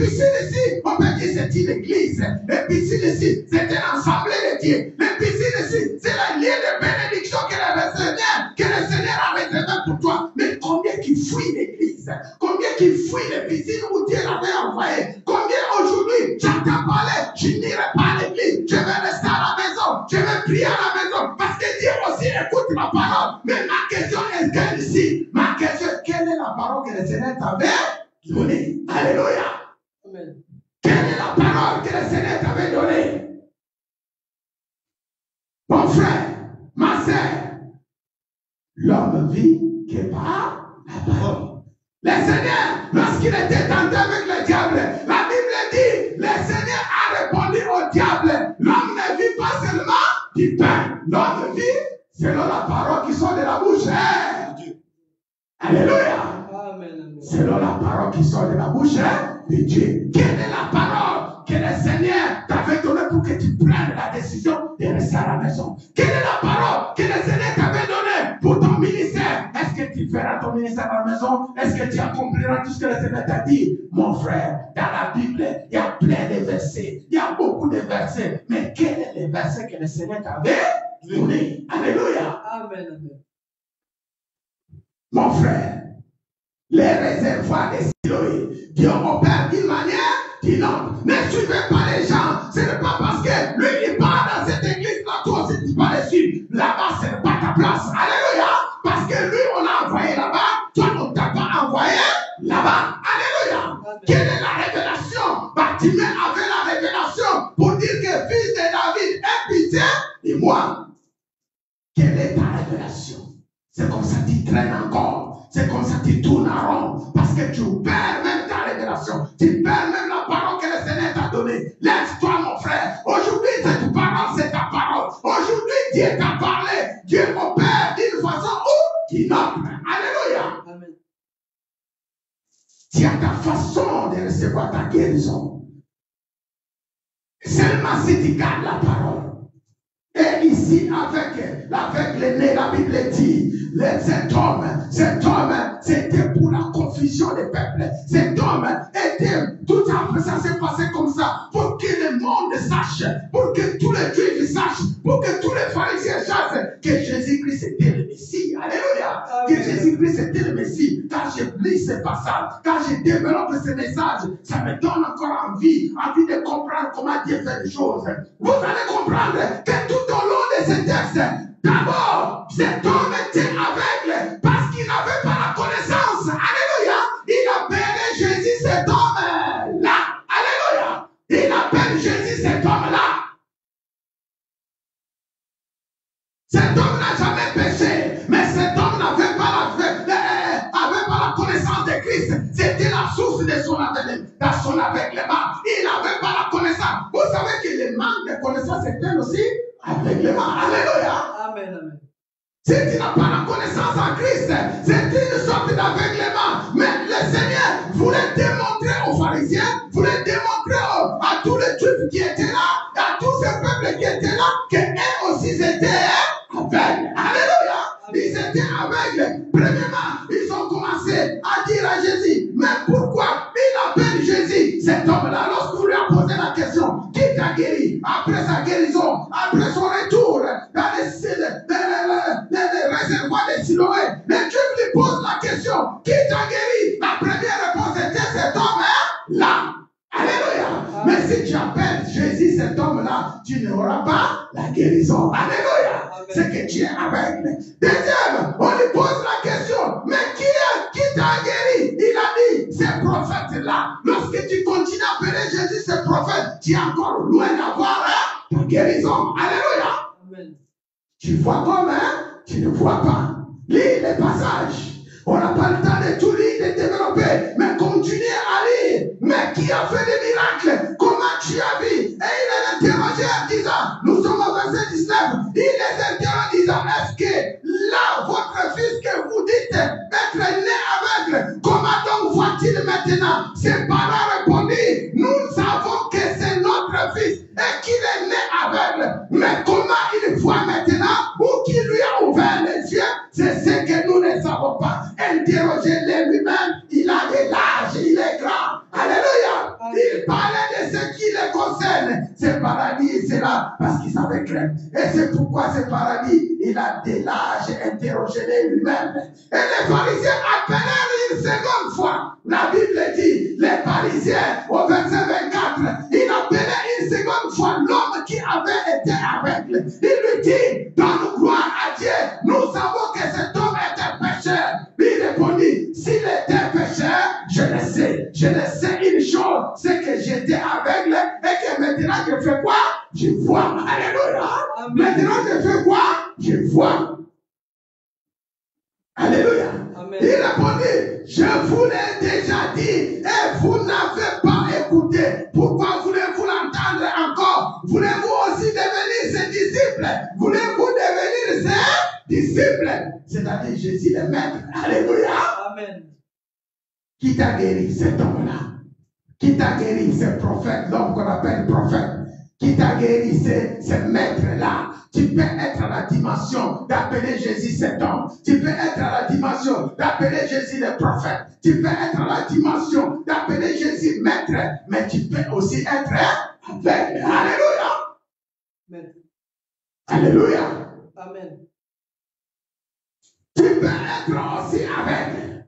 piscine ici, on peut dire c'est une église. Les piscines ici, c'est une assemblée de Dieu. Les piscines ici, c'est la lieu de bénédiction que le Seigneur a réservé pour toi. Mais combien qui fuient l'église? Combien qui fuient les piscines où Dieu l'avait envoyé? Combien aujourd'hui, j'entends parler, je n'irai pas à l'église, je vais rester à la maison, je vais prier à la maison, parce que Dieu aussi écoute ma parole. Mais ma question est quelle ici? Ma question, quelle est la parole que le Seigneur t'avait donnée? Alléluia. Amen. Quelle est la parole que le Seigneur t'avait donnée? Mon frère, ma sœur, l'homme vit que par la parole. Le Seigneur, lorsqu'il était tenté avec le diable, la Bible dit, le Seigneur a répondu au diable, l'homme ne vit pas seulement du pain, l'homme vit selon la parole qui sort de la bouche de Dieu. Alléluia. Amen. Selon la parole qui sort de la bouche de Dieu. Quelle est la parole que le Seigneur t'avait donnée pour que tu prennes la décision de rester à la maison? Quelle est la parole que le Seigneur t'avait donnée pour ton ministère? Est-ce que tu feras ton ministère à la maison? Est-ce que tu accompliras tout ce que le Seigneur t'a dit? Mon frère, dans la Bible, il y a plein de versets. Il y a beaucoup de versets. Mais quel est le verset que le Seigneur t'avait donné? Alléluia. Amen. Mon frère, les réservoirs des Siloé, Dieu opère d'une manière différente. Ne suivez pas les gens. Ce n'est pas parce que lui, il part dans cette église-là, toi aussi tu vas les suivre. Là-bas, ce n'est pas ta place. Alléluia. Parce que lui, on l'a envoyé là-bas. Toi, on ne t'a pas envoyé là-bas. Alléluia. Amen. Quelle est la révélation? Bartimée avait la révélation pour dire que fils de David, aie pitié de moi. Quelle est ta révélation? C'est comme ça que tu traînes encore. C'est comme ça que tu tournes en rond. Parce que tu perds même ta révélation. Tu perds même la parole que le Seigneur t'a donnée. Laisse-toi, mon frère. Aujourd'hui, cette parole, c'est ta parole. Aujourd'hui, Dieu t'a parlé. Dieu opère d'une façon ou d'une autre. Alléluia. Amen. Tu as ta façon de recevoir ta guérison. Seulement si tu gardes la parole. Et ici, avec le nez, la Bible dit, cet homme, c'était pour la confusion des peuples. Cet homme était, tout ça s'est passé comme ça, pour que le monde sache, pour que tous les Juifs sachent, pour que tous les pharisiens sachent que Jésus-Christ était le Messie. Alléluia. Que Jésus-Christ était le Messie. Quand je lis ce passage, quand je développe ce message, ça me donne encore envie de comprendre comment Dieu fait les choses. Vous allez comprendre que tout au long de ce texte, d'abord, cet homme était aveugle parce qu'il n'avait pas la connaissance. Alléluia. Il appelait Jésus cet homme-là. Alléluia. Il appelle Jésus cet homme-là. Cet homme n'a jamais péché, mais cet homme n'avait pas la connaissance de Christ. C'était la source de son aveuglement. Il n'avait pas la connaissance. Vous savez que le manque de connaissance était aussi aveuglement. Alléluia. Amen. Si tu n'as pas la connaissance en Christ, c'est une sorte d'aveuglement. Mais le Seigneur voulait démontrer aux pharisiens, voulait démontrer à tous les Juifs qui étaient là, à tous ces peuples qui étaient là, qu'eux aussi étaient aveugles. Alléluia. Ils étaient aveugles. Premièrement, ils ont commencé à dire à Jésus, mais pourquoi il appelle Jésus cet homme-là? Lorsqu'on lui a posé la question, qui t'a guéri? Après sa guérison, après son retour dans les réservoirs des Siloé, les Juifs lui posent la question, qui t'a guéri? La première réponse était cet homme-là. Alléluia. Mais si tu appelles Jésus cet homme-là, tu n'auras pas la guérison. Alléluia. C'est que tu es aveugle. Deuxième, on lui pose la question, mais qui t'a guéri? Il a dit, ces prophètes-là. Lorsque tu continues à appeler Jésus ce prophète, tu es encore loin d'avoir ta guérison. Alléluia. Amen. Tu vois comme, tu ne vois pas. Lis les passages. On n'a pas le temps de tout lire, de développer, mais continuez à lire. Mais qui a fait des miracles? Comment tu as vu? Et il les interrogeait en disant, nous sommes au verset 19, il les interroge en disant, est-ce que là, votre fils que vous dites être né aveugle, comment donc voit-il maintenant? Ses parents répondirent, nous savons que c'est notre fils et qu'il est né aveugle. Mais comment il voit maintenant ou qui lui a ouvert les yeux? C'est ce que nous ne savons pas. Interrogez-le lui-même. Il a de l'âge, il est grand. Alléluia. Il parce qu'il savait craindre. Et c'est pourquoi ce paradis, il a dès l'âge interrogé lui-même. Et les pharisiens appelèrent une seconde fois. La Bible dit, les pharisiens, au verset 24, il appelait une seconde fois l'homme qui avait été aveugle. Il lui dit, donne gloire à Dieu. Nous savons que cet homme était pécheur. Il répondit, s'il était pécheur, je le sais. Je le sais une chose, c'est que j'étais aveugle et que maintenant je fais quoi? Je vois. Alléluia. Amen. Maintenant je fais quoi? Je vois. Alléluia. Amen. Il répondit, je vous l'ai déjà dit et vous n'avez pas écouté. Pourquoi voulez-vous l'entendre encore? Voulez-vous aussi devenir ses disciples? Voulez-vous devenir ses disciples? C'est-à-dire Jésus le maître. Alléluia. Amen. Qui t'a guéri, cet homme-là? Qui t'a guéri, ce prophète, l'homme qu'on appelle prophète? Qui t'a guéri, ce maître-là? Tu peux être à la dimension d'appeler Jésus cet homme. Tu peux être à la dimension d'appeler Jésus le prophète. Tu peux être à la dimension d'appeler Jésus maître. Mais tu peux aussi être aveugle. Alléluia. Amen. Alléluia. Amen. Tu peux être aussi aveugle.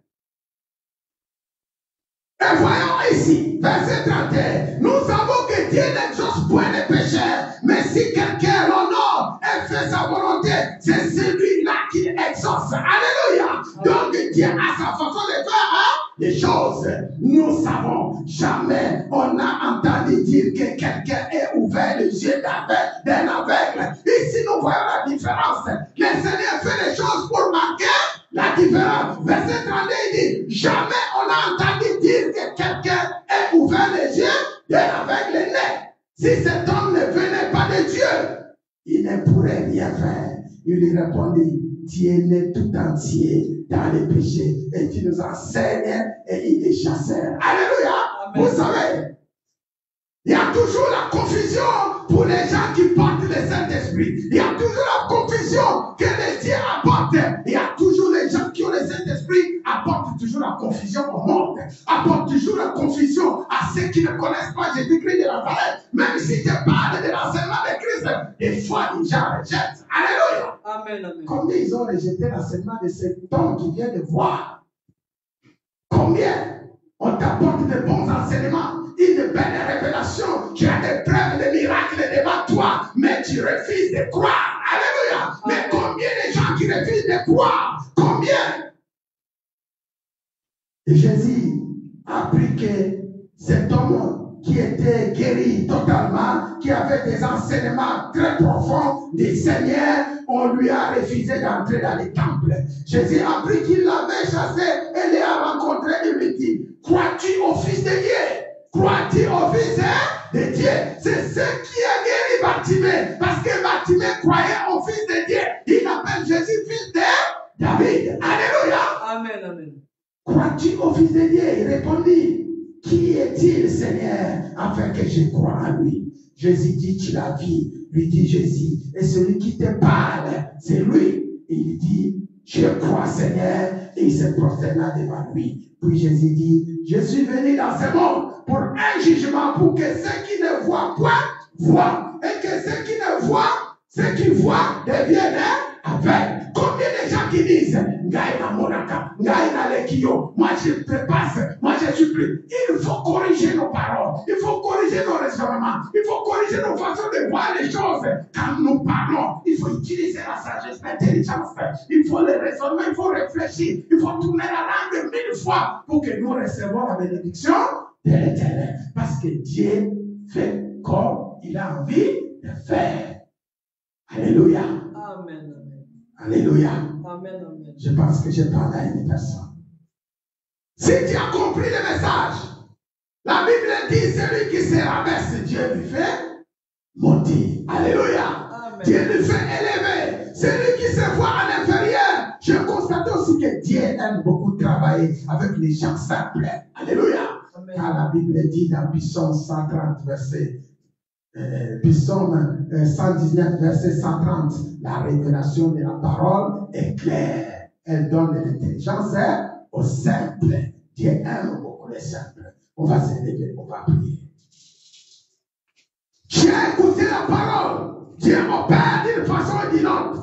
Et voyons ici, verset 31. Nous savons que Dieu n'exauce point les pécheurs. Mais si quelqu'un l'honore et fait sa volonté, c'est celui-là qui exauce. Alléluia. Donc Dieu a sa façon de faire les choses. Nous savons jamais on a entendu dire que quelqu'un ait ouvert les yeux d'un aveugle. Ici nous voyons la différence. Le Seigneur fait les choses pour marquer la différence. Verset 32 dit, jamais on a entendu dire que quelqu'un ait ouvert les yeux d'un aveugle né. Si cet homme ne venait pas de Dieu, il ne pourrait rien faire. Il lui répondit, tu es né tout entier dans les péchés et tu nous enseignes et il est chasseur. Alléluia. Amen. Vous savez, il y a toujours la confusion pour les gens qui portent le Saint-Esprit. Il y a toujours la confusion que les dieux apportent. Il y a toujours les gens qui ont le Saint-Esprit apportent toujours la confusion au monde. Apportent toujours la confusion à ceux qui ne connaissent pas Jésus-Christ de Nazareth. Même si tu parles de l'enseignement de Christ, des fois les gens rejettent. Alléluia. Amen, amen. Combien ils ont rejeté l'enseignement de cet homme qui vient de voir? Combien on t'apporte de bons enseignements? Une belle révélation, tu as des preuves de miracles devant toi, mais tu refuses de croire. Alléluia. Mais combien de gens qui refusent de croire? Combien? Et Jésus a appris que cet homme qui était guéri totalement, qui avait des enseignements très profonds des Seigneurs, on lui a refusé d'entrer dans les temples. Jésus a appris qu'il l'avait chassé et l'a rencontré et lui dit, crois-tu au Fils de Dieu? Crois-tu au Fils de Dieu? C'est ce qui a guéri Bartimée. Parce que Bartimée croyait au Fils de Dieu. Il appelle Jésus Fils de David. Alléluia. Amen, amen. Crois-tu au Fils de Dieu? Il répondit, qui est-il, Seigneur, afin que je croie en lui? Jésus dit, tu l'as vu. Lui dit Jésus, et celui qui te parle, c'est lui. Il dit, je crois, Seigneur, et il se prosterna devant lui. Puis Jésus dit, je suis venu dans ce monde pour un jugement, pour que ceux qui ne voient point, voient, et que ceux qui ne voient, ceux qui voient deviennent aveugles. Combien de gens qui disent, Ngaïna Monaka, Ngaïna Lekio, moi je te passe, moi je suis plus. Il faut corriger nos paroles, il faut corriger nos raisonnements, il faut corriger nos façons de voir les choses. Quand nous parlons, il faut utiliser la sagesse, l'intelligence, il faut le raisonnement, il faut réfléchir, il faut tourner la langue 1000 fois pour que nous recevions la bénédiction de l'Éternel. Parce que Dieu fait comme il a envie de faire. Alléluia. Amen. Alléluia. Amen, amen. Je pense que je parle à une personne. Si tu as compris le message, la Bible dit celui qui se rabaisse, Dieu lui fait monter. Alléluia. Amen. Dieu lui fait élever. Celui qui se voit à l'intérieur. Je constate aussi que Dieu aime beaucoup travailler avec les gens simples. Alléluia. Amen. Car la Bible dit dans Psaume 130, verset Psaume 119, verset 130, la révélation de la parole est claire. Elle donne de l'intelligence aux simples. Dieu aime beaucoup les simples. On va se lever, on va prier. Tu as écouté la parole. Dieu opère d'une façon ou d'une autre.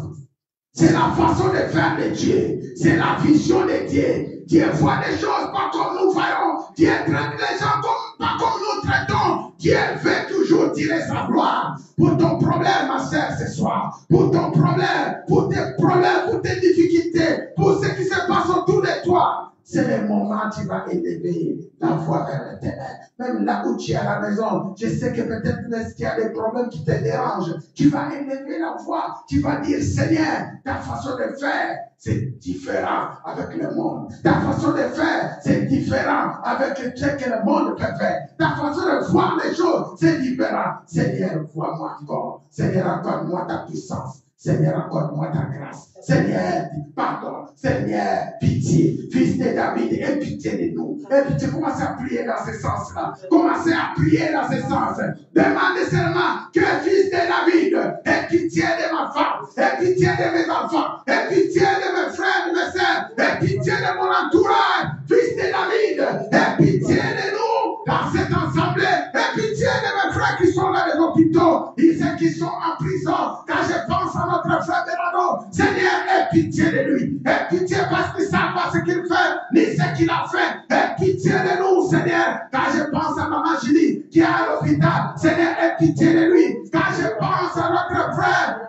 C'est la façon de faire de Dieu. C'est la vision de Dieu. Dieu voit des choses pas comme nous voyons. Dieu traite les gens pas comme nous traitons. Dieu veut toujours tirer sa gloire. Pour ton problème, ma soeur, ce soir. Pour ton problème, pour tes problèmes, pour tes difficultés, pour ce qui se passe autour de toi. C'est le moment où tu vas élever la voix vers l'Éternel. Même là où tu es à la maison, je sais que peut-être qu'il y a des problèmes qui te dérangent. Tu vas élever la voix. Tu vas dire, Seigneur, ta façon de faire, c'est différent avec le monde. Ta façon de faire, c'est différent avec ce que le monde peut faire. Ta façon de voir les choses, c'est différent. Seigneur, vois-moi encore. Seigneur, accorde-moi ta puissance. Seigneur, accorde-moi ta grâce. Seigneur, pardon. Seigneur, pitié. Fils de David, aie pitié de nous. Aie pitié. Commencez à prier dans ce sens-là. Commencez à prier dans ce sens. Demandez seulement que fils de David, aie pitié de ma femme. Aie pitié de mes enfants. Aie pitié de mes frères, de mes sœurs. Aie pitié de mon entourage. Fils de David, aie pitié de nous dans cette assemblée. Aie pitié de mes frères qui sont dans les hôpitaux. Et ceux qui sont en prison. Quand je pense à notre frère Bernardo, Seigneur, aie pitié de lui. Aie pitié parce qu'il ne sait pas ce qu'il fait, ni ce qu'il a fait. Aie pitié de nous, Seigneur. Quand je pense à maman Julie qui est à l'hôpital, Seigneur, aie pitié de lui. Quand je pense à notre frère,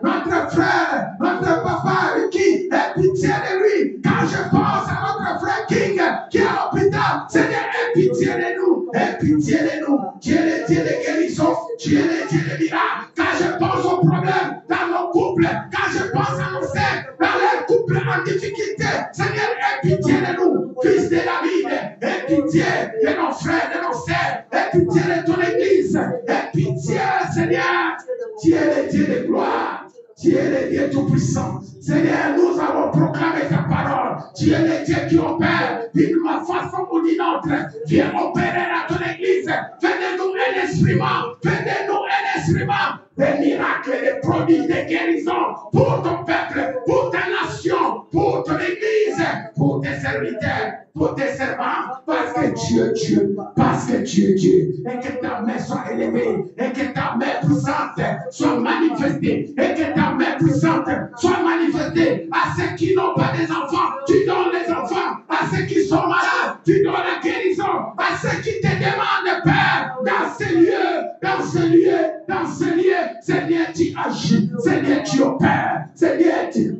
notre papa Ricky, aie pitié de lui. Quand je pense à notre frère King qui est à l'hôpital, Seigneur, aie pitié de nous. Aie pitié de nous. Tu es le Dieu de guérison. Tu es le Dieu de miracles. Quand je pense aux problèmes dans nos couples, quand je pense à nos sœurs, dans les couples en difficulté, Seigneur, aie pitié de nous, fils de David, aie pitié de nos frères, de nos sœurs, aie pitié de ton église, aie pitié, Seigneur, tu es le Dieu de gloire, tu es le Dieu tout-puissant. Seigneur, nous avons proclamé ta parole. Tu es le Dieu qui opère d'une façon ou d'une autre. Viens opérer dans ton église. Fais de nous un instrument. Fais de nous un instrument des miracles, des prodiges, des guérisons pour ton peuple, pour ta nation, pour ton église, pour tes serviteurs, pour tes servants, parce que tu es Dieu, parce que tu es Dieu, et que ta main soit élevée, et que ta main puissante soit manifestée, et que ta main puissante soit manifestée à ceux qui n'ont pas des enfants, tu donnes les enfants, à ceux qui sont malades, tu donnes la guérison, à ceux qui te demandent, Père, dans ces lieux, dans ce lieu, dans ce lieu, Seigneur, tu agis, Seigneur, tu opères, Seigneur, tu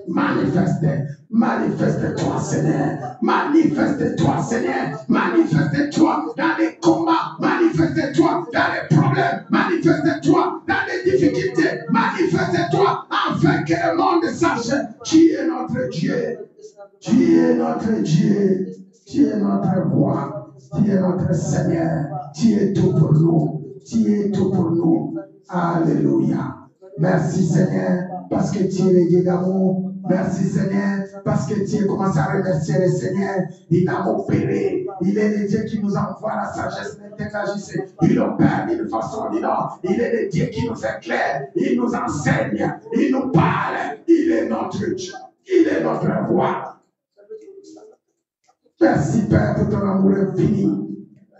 manifeste-toi, Seigneur, manifeste-toi, Seigneur, manifeste-toi dans les combats, manifeste-toi dans les problèmes, manifeste-toi dans les difficultés, manifeste-toi afin que le monde sache, tu es notre Dieu, tu es notre Dieu, tu es notre roi, tu es notre Seigneur, tu es tout pour nous, tu es tout pour nous. Alléluia. Merci Seigneur, parce que tu es le Dieu d'amour. Merci Seigneur, parce que tu as commencé à remercier le Seigneur. Il a opéré. Il est le Dieu qui nous envoie la sagesse d'agir. Il opère d'une façon ou d'une autre. Il est le Dieu qui nous éclaire. Il nous enseigne. Il nous parle. Il est notre Dieu. Il est notre roi. Merci Père pour ton amour infini.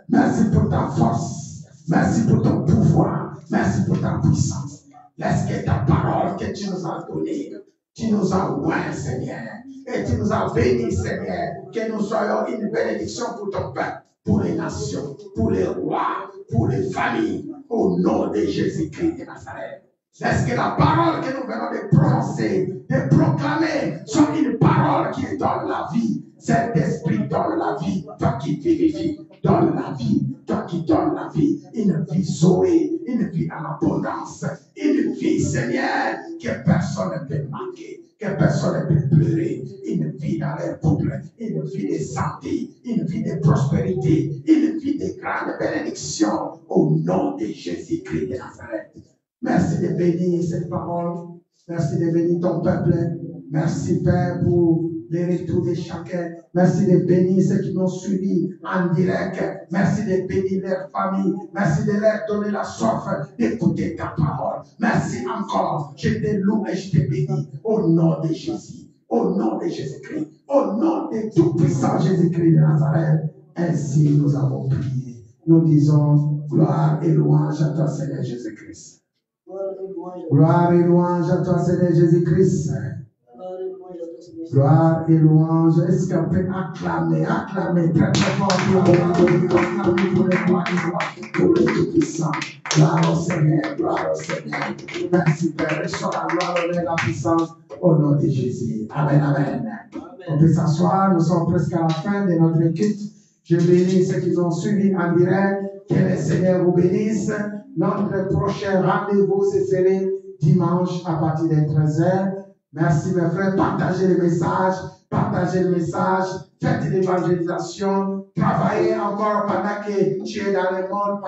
Merci pour ta force. Merci pour ton pouvoir. Merci pour ta puissance. Laisse que ta parole que tu nous as donnée, tu nous as oint, Seigneur, et tu nous as bénis, Seigneur, que nous soyons une bénédiction pour ton peuple, pour les nations, pour les rois, pour les familles, au nom de Jésus-Christ de Nazareth. Laisse que la parole que nous venons de prononcer, de proclamer, soit une parole qui donne la vie. Cet esprit donne la vie, toi qui vivifie, donne la vie, toi qui donne la vie, une vie Zoé, une vie en abondance, une vie, Seigneur, que personne ne peut manquer, que personne ne peut pleurer, une vie dans les couple, une vie de santé, une vie de prospérité, une vie de grande bénédiction, au nom de Jésus-Christ de Nazareth. Merci de bénir cette parole, merci de bénir ton peuple, merci Père pour les retours de chacun. Merci de bénir ceux qui m'ont suivi en direct. Merci de bénir leurs familles. Merci de leur donner la soif d'écouter ta parole. Merci encore. Je te loue et je te bénis au nom de Jésus. Au nom de Jésus-Christ. Au nom de tout-puissant Jésus-Christ de Nazareth. Ainsi nous avons prié. Nous disons gloire et louange à toi Seigneur Jésus-Christ. Gloire et louange à toi, Seigneur Jésus-Christ. Gloire et louange. Est-ce qu'on peut acclamer très très fort pour le Tout-Puissant. Gloire au Seigneur, gloire au Seigneur. Merci Père. Restaure la gloire, l'honneur, la puissance au nom de Jésus. Amen, amen. On peut s'asseoir, nous sommes presque à la fin de notre culte. Je bénis ceux qui ont suivi en direct. Que le Seigneur vous bénisse. Notre prochain rendez-vous, ce serait dimanche à partir de 13h. Merci mes frères, partagez le message, faites l'évangélisation, travaillez encore pendant que tu es dans le monde,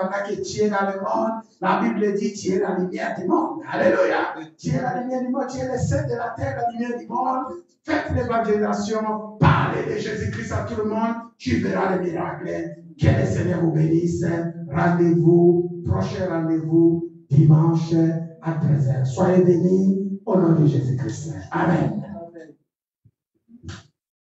La Bible dit tu es la lumière du monde. Alléluia. Tu es la lumière du monde, tu es le sel de la terre, la lumière du monde. Faites l'évangélisation, parlez de Jésus-Christ à tout le monde, tu verras le miracle. Que le Seigneur vous bénisse. Prochain rendez-vous, dimanche à 13h. Soyez bénis au nom de Jésus-Christ. Amen.